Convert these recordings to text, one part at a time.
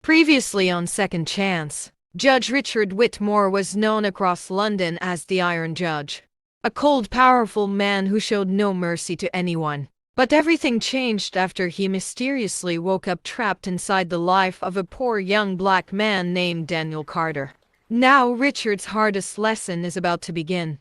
Previously on Second Chance, Judge Richard Whitmore was known across London as the Iron Judge, a cold, powerful man who showed no mercy to anyone. But everything changed after he mysteriously woke up trapped inside the life of a poor young black man named Daniel Carter. Now Richard's hardest lesson is about to begin.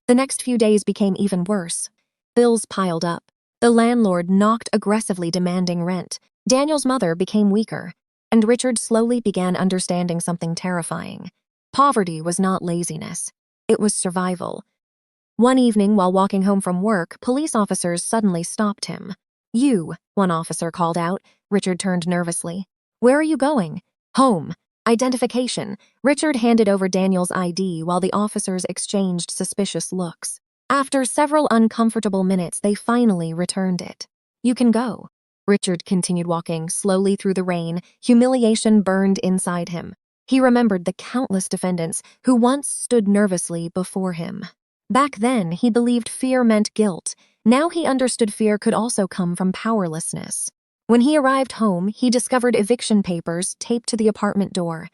The next few days became even worse. Bills piled up. The landlord knocked aggressively demanding rent. Daniel's mother became weaker, and Richard slowly began understanding something terrifying. Poverty was not laziness. It was survival. One evening while walking home from work, police officers suddenly stopped him. "You," one officer called out. Richard turned nervously. "Where are you going?" "Home. Identification." Richard handed over Daniel's ID while the officers exchanged suspicious looks. After several uncomfortable minutes, they finally returned it. "You can go." Richard continued walking slowly through the rain. Humiliation burned inside him. He remembered the countless defendants who once stood nervously before him. Back then, he believed fear meant guilt. Now he understood fear could also come from powerlessness. When he arrived home, he discovered eviction papers taped to the apartment door.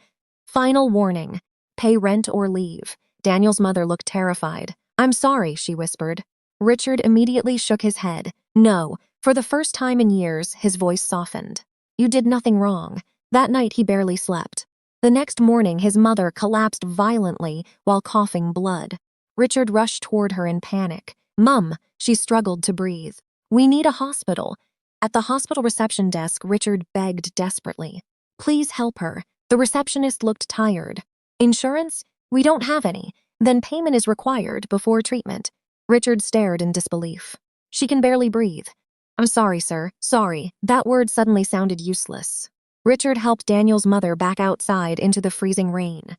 "Final warning. Pay rent or leave." Daniel's mother looked terrified. "I'm sorry," she whispered. Richard immediately shook his head. "No." For the first time in years, his voice softened. "You did nothing wrong." That night, he barely slept. The next morning, his mother collapsed violently while coughing blood. Richard rushed toward her in panic. "Mum," she struggled to breathe. "We need a hospital." At the hospital reception desk, Richard begged desperately. "Please help her." The receptionist looked tired. "Insurance? We don't have any. Then payment is required before treatment." Richard stared in disbelief. "She can barely breathe." "I'm sorry, sir. Sorry." That word suddenly sounded useless. Richard helped Daniel's mother back outside into the freezing rain.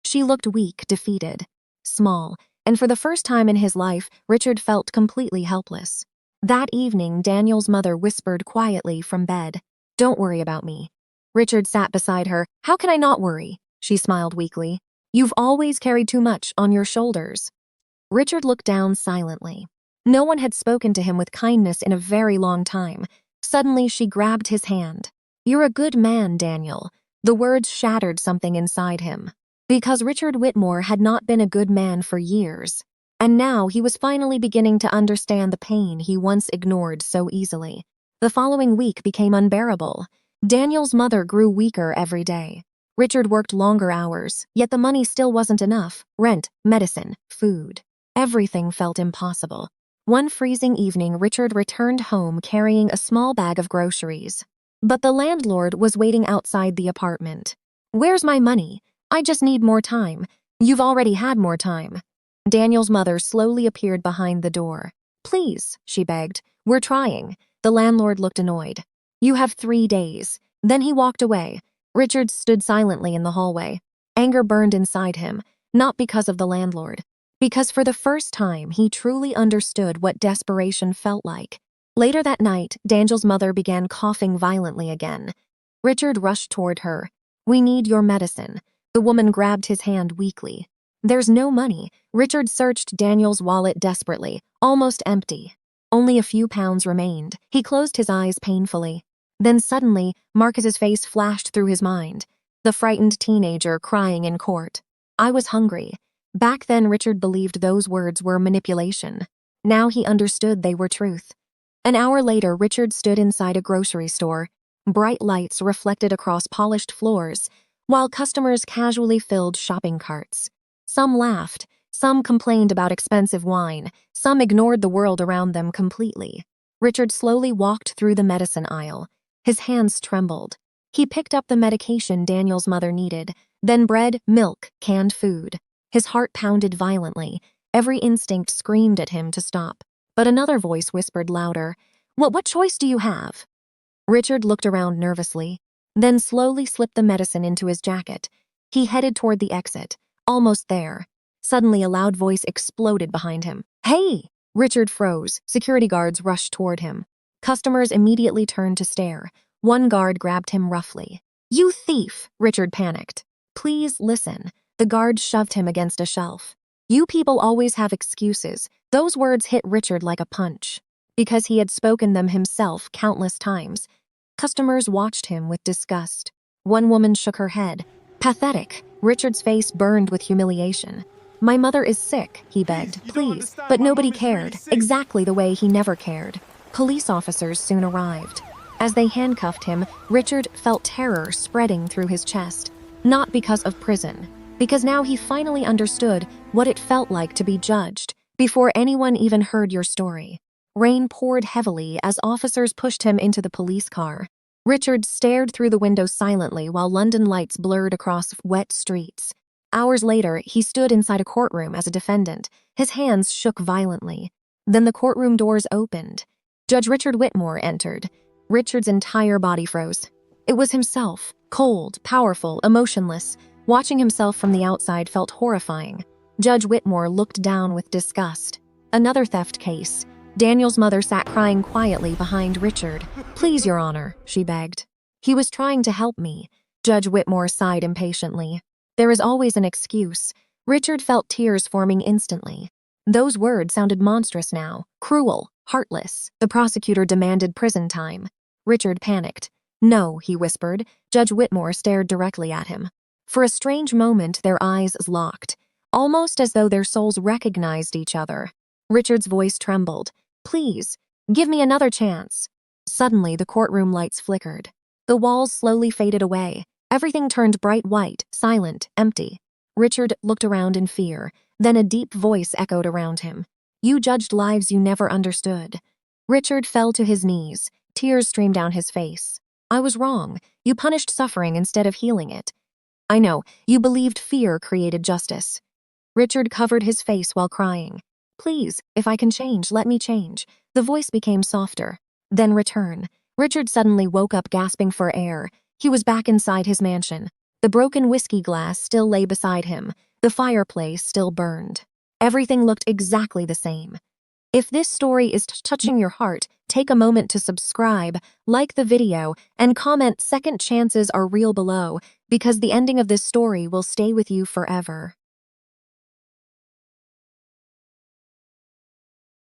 She looked weak, defeated, small, and for the first time in his life, Richard felt completely helpless. That evening, Daniel's mother whispered quietly from bed, "Don't worry about me." Richard sat beside her. "How can I not worry?" She smiled weakly. "You've always carried too much on your shoulders." Richard looked down silently. No one had spoken to him with kindness in a very long time. Suddenly, she grabbed his hand. "You're a good man, Daniel." The words shattered something inside him. Because Richard Whitmore had not been a good man for years. And now he was finally beginning to understand the pain he once ignored so easily. The following week became unbearable. Daniel's mother grew weaker every day. Richard worked longer hours, yet the money still wasn't enough. Rent, medicine, food. Everything felt impossible. One freezing evening, Richard returned home carrying a small bag of groceries. But the landlord was waiting outside the apartment. "Where's my money? I just need more time." "You've already had more time." Daniel's mother slowly appeared behind the door. "Please," she begged. "We're trying." The landlord looked annoyed. "You have 3 days." Then he walked away. Richard stood silently in the hallway. Anger burned inside him, not because of the landlord, because for the first time he truly understood what desperation felt like. Later that night, Daniel's mother began coughing violently again. Richard rushed toward her. "We need your medicine." The woman grabbed his hand weakly. "There's no money." Richard searched Daniel's wallet desperately, almost empty. Only a few pounds remained. He closed his eyes painfully. Then suddenly, Marcus's face flashed through his mind. The frightened teenager crying in court. "I was hungry." Back then, Richard believed those words were manipulation. Now he understood they were truth. An hour later, Richard stood inside a grocery store. Bright lights reflected across polished floors, while customers casually filled shopping carts. Some laughed, some complained about expensive wine, some ignored the world around them completely. Richard slowly walked through the medicine aisle. His hands trembled. He picked up the medication Daniel's mother needed, then bread, milk, canned food. His heart pounded violently. Every instinct screamed at him to stop. But another voice whispered louder, What choice do you have?" Richard looked around nervously, then slowly slipped the medicine into his jacket. He headed toward the exit, almost there. Suddenly, a loud voice exploded behind him. "Hey!" Richard froze. Security guards rushed toward him. Customers immediately turned to stare. One guard grabbed him roughly. "You thief!" Richard panicked. "Please listen." The guard shoved him against a shelf. "You people always have excuses." Those words hit Richard like a punch. Because he had spoken them himself countless times. Customers watched him with disgust. One woman shook her head. Pathetic. Richard's face burned with humiliation. My mother is sick, he begged. Please. But nobody cared, exactly the way he never cared. Police officers soon arrived. As they handcuffed him, Richard felt terror spreading through his chest. Not because of prison, because now he finally understood what it felt like to be judged, before anyone even heard your story. Rain poured heavily as officers pushed him into the police car. Richard stared through the window silently while London lights blurred across wet streets. Hours later, he stood inside a courtroom as a defendant. His hands shook violently. Then the courtroom doors opened. Judge Richard Whitmore entered. Richard's entire body froze. It was himself, cold, powerful, emotionless. Watching himself from the outside felt horrifying. Judge Whitmore looked down with disgust. Another theft case. Daniel's mother sat crying quietly behind Richard. Please, Your Honor, she begged. He was trying to help me. Judge Whitmore sighed impatiently. There is always an excuse. Richard felt tears forming instantly. Those words sounded monstrous now, cruel, heartless. The prosecutor demanded prison time. Richard panicked. No, he whispered. Judge Whitmore stared directly at him. For a strange moment, their eyes locked, almost as though their souls recognized each other. Richard's voice trembled. Please, give me another chance. Suddenly, the courtroom lights flickered. The walls slowly faded away. Everything turned bright white, silent, empty. Richard looked around in fear. Then a deep voice echoed around him. You judged lives you never understood. Richard fell to his knees. Tears streamed down his face. I was wrong. You punished suffering instead of healing it. I know, you believed fear created justice. Richard covered his face while crying. Please, if I can change, let me change. The voice became softer. Then return. Richard suddenly woke up gasping for air. He was back inside his mansion. The broken whiskey glass still lay beside him. The fireplace still burned. Everything looked exactly the same. If this story is touching your heart, take a moment to subscribe, like the video, and comment "Second chances are real" below, because the ending of this story will stay with you forever.